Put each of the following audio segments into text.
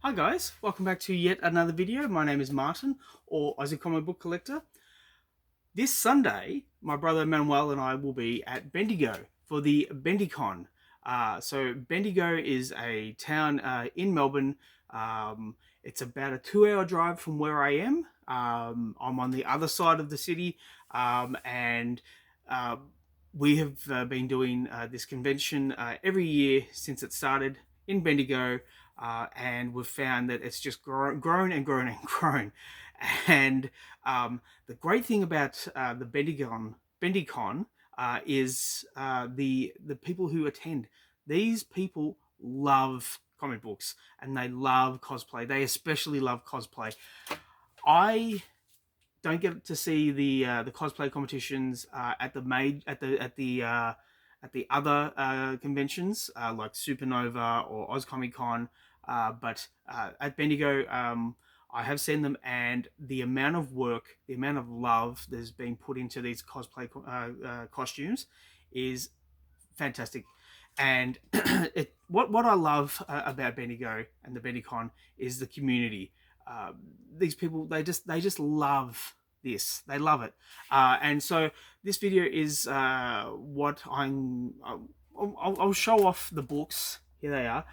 Hi guys, welcome back to yet another video. My name is Martin, or Aussie Comic Book Collector. This Sunday, my brother Manuel and I will be at Bendigo for the Bendi-Con. So Bendigo is a town in Melbourne. It's about a 2-hour drive from where I am. I'm on the other side of the city, and uh, we have been doing this convention every year since it started in Bendigo, and we've found that it's just grown and grown and grown. And the great thing about the Bendi-Con is the people who attend. These people love comic books and they love cosplay. They especially love cosplay. I don't get to see the cosplay competitions at the other conventions like Supernova or OzComic-Con, but at Bendigo, I have seen them, and the amount of work, the amount of love that's been put into these cosplay costumes is fantastic. And what I love about Bendigo and the Bendi-Con is the community. Uh, these people, they just love this. They love it. And so this video is what I'll show off the books. Here they are.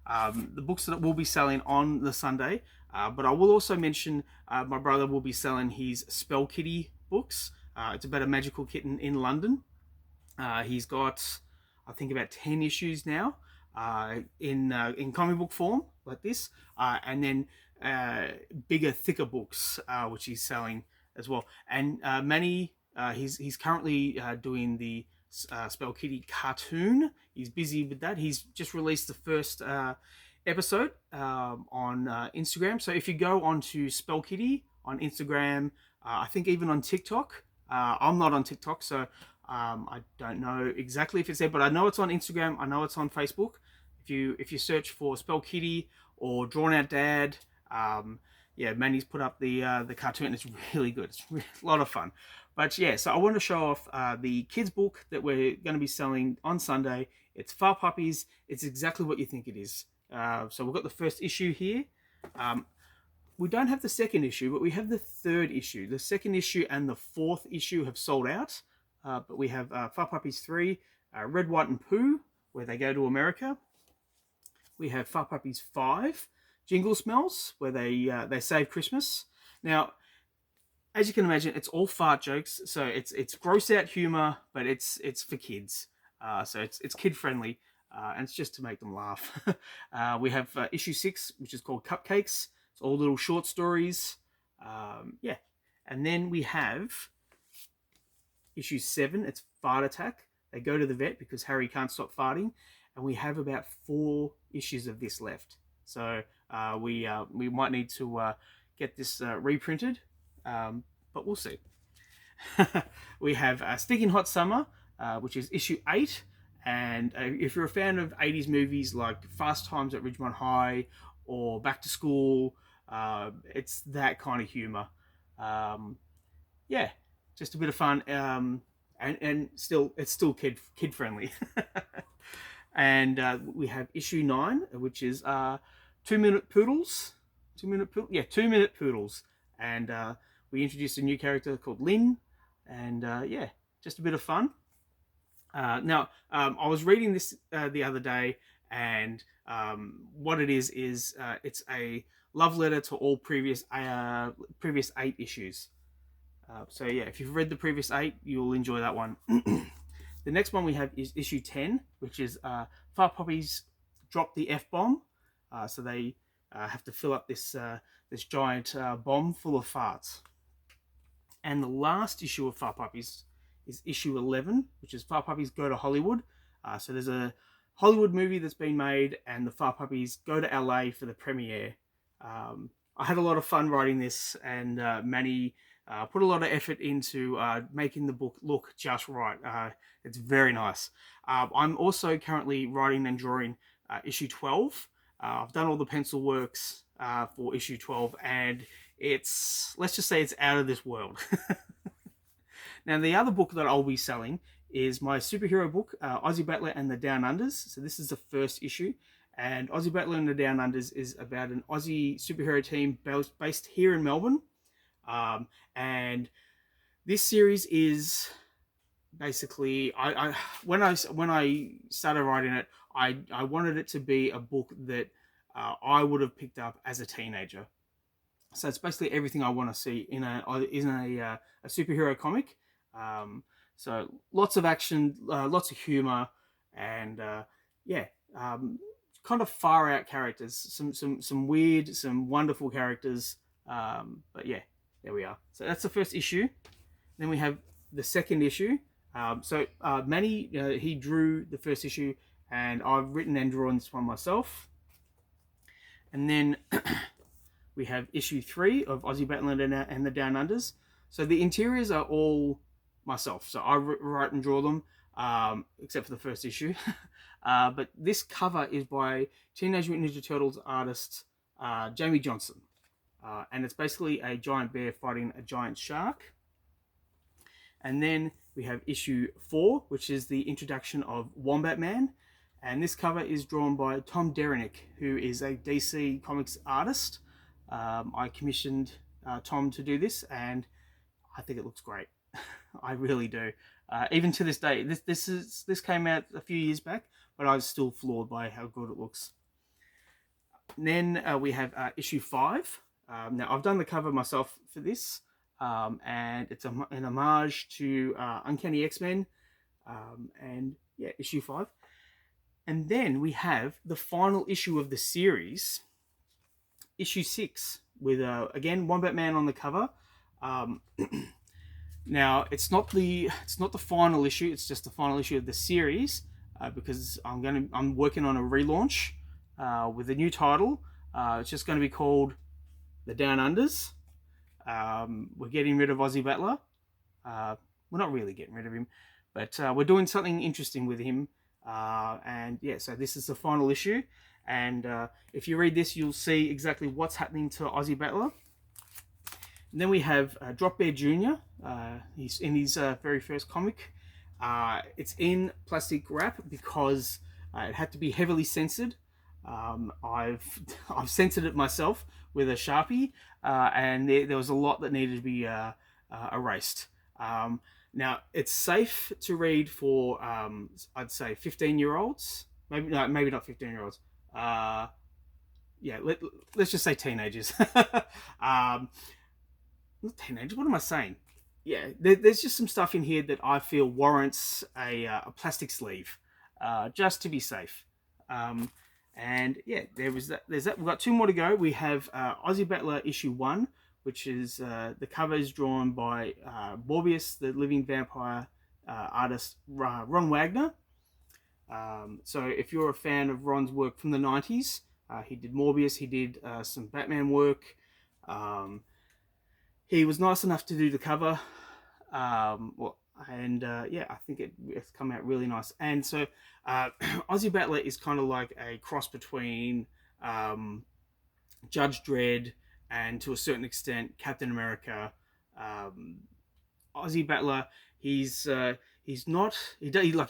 The books that we'll be selling on the Sunday. But I will also mention my brother will be selling his Spell Kitty books. It's about a magical kitten in London. He's got, I think, about 10 issues now in comic book form like this, and then bigger, thicker books which he's selling as well. And he's currently doing the Spell Kitty cartoon. He's busy with that. He's just released the first episode on Instagram. So if you go onto Spell Kitty on Instagram, I think even on TikTok. I'm not on TikTok, so I don't know exactly if it's there, but I know it's on Instagram. I know it's on Facebook. If you search for Spell Kitty or Drawn Out Dad, yeah, Manny's put up the cartoon. It's really good. It's really, a lot of fun. But yeah, so I want to show off the kids book that we're going to be selling on Sunday. It's Fart Puppies. It's exactly what you think it is. So we've got the first issue here. We don't have the second issue, but we have the third issue. The second issue and the fourth issue have sold out. But we have Fart Puppies 3, Red, White and Pooh, where they go to America. We have Fart Puppies 5, Jingle Smells, where they save Christmas. Now, as you can imagine, it's all fart jokes, so it's gross out humor, but it's for kids. So it's kid friendly, and it's just to make them laugh. We have issue 6, which is called Cupcakes. It's all little short stories. Yeah, and then we have issue 7. It's Fart Attack. They go to the vet because Harry can't stop farting, and we have about 4 issues of this left. So we might need to get this reprinted, but we'll see. We have Sticking Hot Summer, which is issue 8. And if you're a fan of 80s movies like Fast Times at Ridgemont High or Back to School, it's that kind of humor. Yeah, just a bit of fun, and still it's still kid friendly. And we have issue 9, which is 2-minute poodles. 2-minute poodles. And we introduced a new character called Lynn, and yeah, just a bit of fun. Now, I was reading this the other day, and what it is it's a love letter to all previous 8 issues. So yeah, if you've read the previous 8, you'll enjoy that one. The next one we have is issue 10, which is Fart Puppies drop the F-bomb. So they have to fill up this giant bomb full of farts. And the last issue of Fart Puppies is issue 11, which is Fart Puppies Go to Hollywood. So there's a Hollywood movie that's been made, and the Fart Puppies go to LA for the premiere. I had a lot of fun writing this, and Manny put a lot of effort into making the book look just right. It's very nice. I'm also currently writing and drawing issue 12. I've done all the pencil works for issue 12, and let's just say it's out of this world. Now, the other book that I'll be selling is my superhero book, Aussie Battler and the Down Unders. So this is the first issue, And Aussie Battler in the Down Unders is about an Aussie superhero team based here in Melbourne. And this series is basically, when I started writing it, I wanted it to be a book that I would have picked up as a teenager. So it's basically everything I want to see in a superhero comic. So lots of action, lots of humor, and yeah, um, kind of far out characters. Some weird, some wonderful characters. But yeah, there we are. So that's the first issue. Then we have the second issue. Manny, he drew the first issue, and I've written and drawn this one myself. And then we have issue 3 of Aussie Battler and the Down Unders. So the interiors are all myself. So I write and draw them, except for the first issue. But this cover is by Teenage Mutant Ninja Turtles artist Jamie Johnson. And it's basically a giant bear fighting a giant shark. And then we have issue 4, which is the introduction of Wombatman. And this cover is drawn by Tom Derenick, who is a DC Comics artist. I commissioned Tom to do this, and I think it looks great. I really do. Even to this day, this came out a few years back, but I was still floored by how good it looks. And then we have issue 5. Now I've done the cover myself for this, and it's an homage to Uncanny X-Men, and yeah, issue 5. And then we have the final issue of the series, issue 6, with again Wombatman on the cover. Now it's not the final issue; it's just the final issue of the series, because I'm working on a relaunch with a new title. It's just going to be called The Down Unders. We're getting rid of Aussie Battler. We're not really getting rid of him, but we're doing something interesting with him. And yeah, so this is the final issue. And if you read this, you'll see exactly what's happening to Aussie Battler. And then we have Drop Bear Jr. He's in his very first comic. It's in plastic wrap because it had to be heavily censored. I've censored it myself with a Sharpie, and there was a lot that needed to be erased. Now it's safe to read for I'd say 15-year-olds, maybe not 15-year-olds. Yeah, let's just say teenagers. Not teenagers. What am I saying? Yeah, there's just some stuff in here that I feel warrants a plastic sleeve, just to be safe. And yeah, there's that. We've got 2 more to go. We have Aussie Battler issue 1, which is the cover is drawn by Morbius, the living vampire artist Ron Wagner. So if you're a fan of Ron's work from the 90s, he did Morbius, he did some Batman work. He was nice enough to do the cover. Yeah, I think it's come out really nice. And so Aussie Battler is kind of like a cross between Judge Dredd and, to a certain extent, Captain America. Aussie Battler, he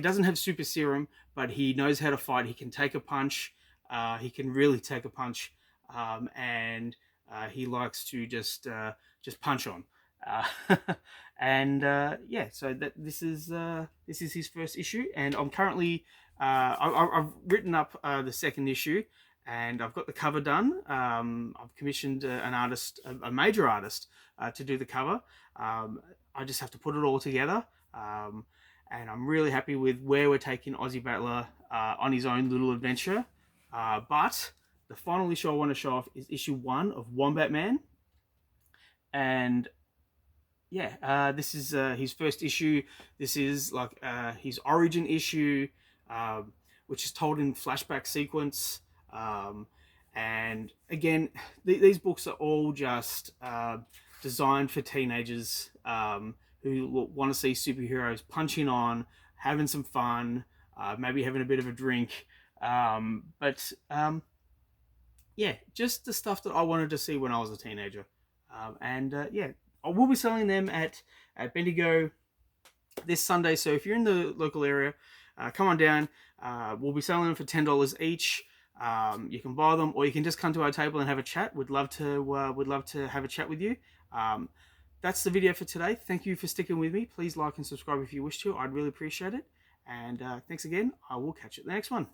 doesn't have super serum, but he knows how to fight. He can take a punch. He can really take a punch, and he likes to just punch on. Yeah, so this is his first issue, and I'm currently I've written up the second issue, and I've got the cover done. I've commissioned an artist, a major artist, to do the cover. I just have to put it all together, and I'm really happy with where we're taking Aussie Battler on his own little adventure. But the final issue I want to show off is issue 1 of Wombatman, and yeah, this is his first issue. This is like his origin issue, which is told in flashback sequence. And again, these books are all just designed for teenagers who want to see superheroes punching on, having some fun, maybe having a bit of a drink. Yeah, just the stuff that I wanted to see when I was a teenager. Yeah, I will be selling them at Bendigo this Sunday. So if you're in the local area, come on down. We'll be selling them for $10 each. You can buy them, or you can just come to our table and have a chat. We'd love to have a chat with you. Um, that's the video for today. Thank you for sticking with me. Please like and subscribe if you wish to. I'd really appreciate it. And thanks again. I will catch you at the next one.